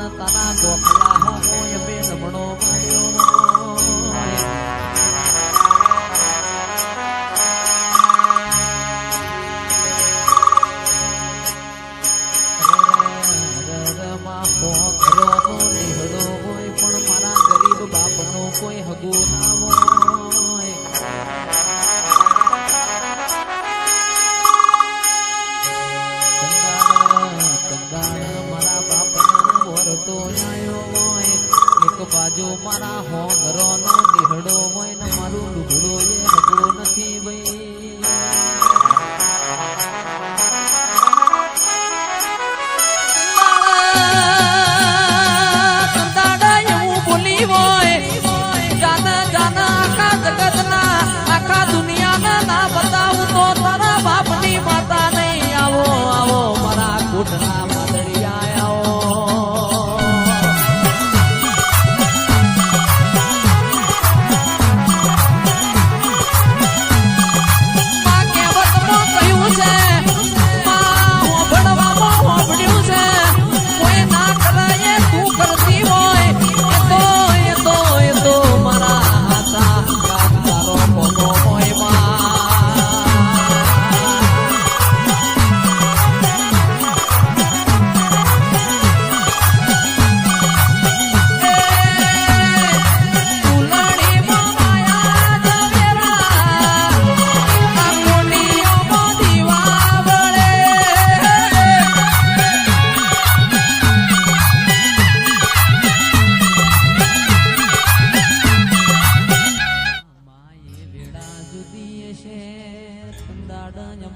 તારા ગોખલા હોય બે નમણો પણ મારા ગરીબ બાપનો કોઈ હગો ના હોય મારા બાપનો વરતો આયો હોય એક બાજુ મારા હો ઘરનો નિહડો હોય ને મારું લુગડો એ હગો નથી ભાઈ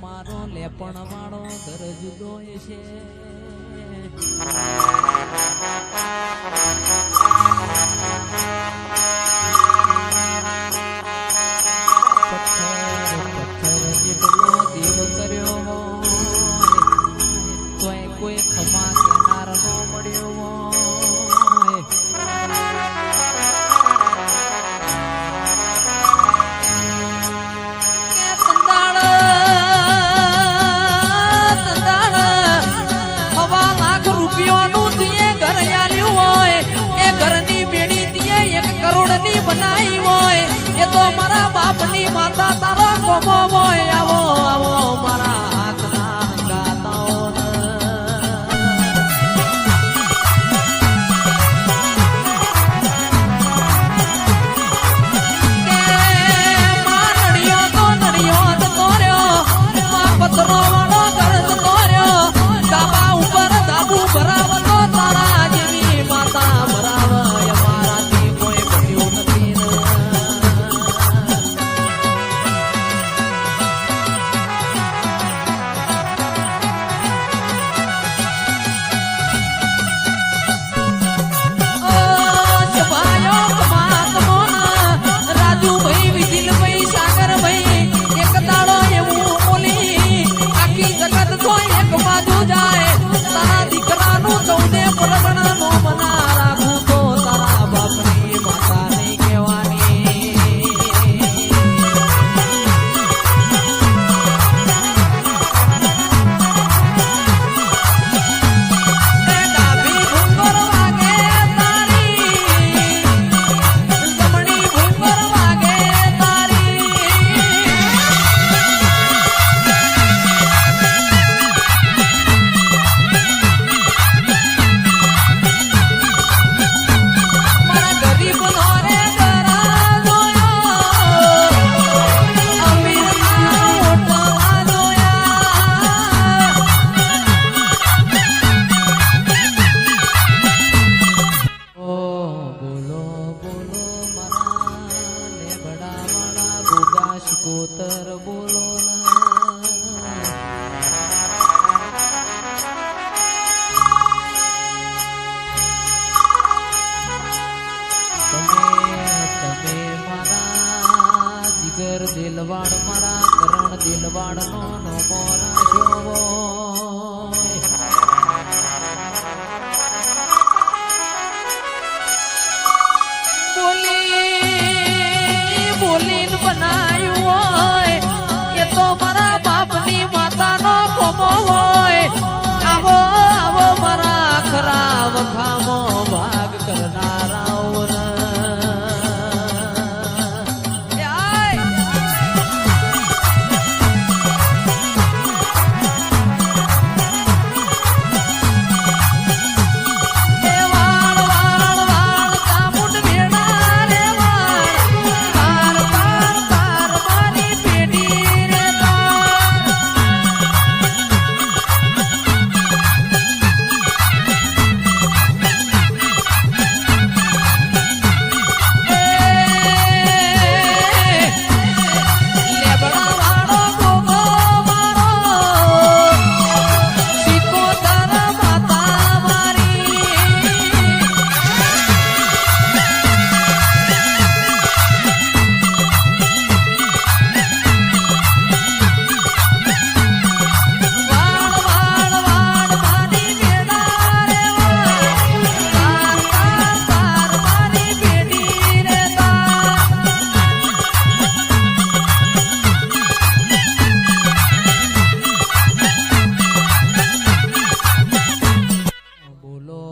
મારો લેપણ વાળો ઘર જુદો છે પથ્થર જેટલો દેવ કર્યો હોય કોઈ ખમા કેનાર નો મળ્યો હોય બનાવી હોય એ તો મારા બાપની માતા તારો કોમો હોય આવો આવો મારા હાથના ગાતાઓ નડિયો તો તોર્યો પથરો વાળો ઘર તોર્યો ડાબા ઉપર ડાબુ ભરાવતો તારા જેવી માતા ભરાવ કોતર બોલો તમે મારા જીગર દિલવાડ મારા કરણ દિલવાડ નો મોરા જોવો બોલીને બનાયું હોય એ તો મારા બાપની માતાનો કોમો હોય આવો આવો મારા ખરા વખામો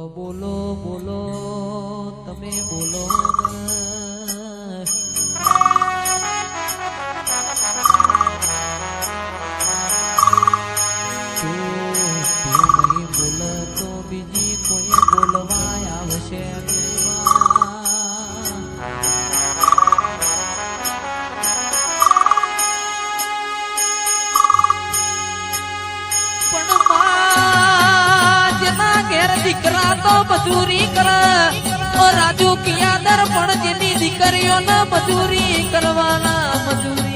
બોલો બોલો તમે બોલો તું નહીં બોલ તો બીજી કોઈ બોલવા આવશે પણ જેના ઘેર દીકરા તો મજૂરી કરે રાજુ કિયાદર પણ જેની દીકરીઓને મજૂરી કરવાના મજૂરી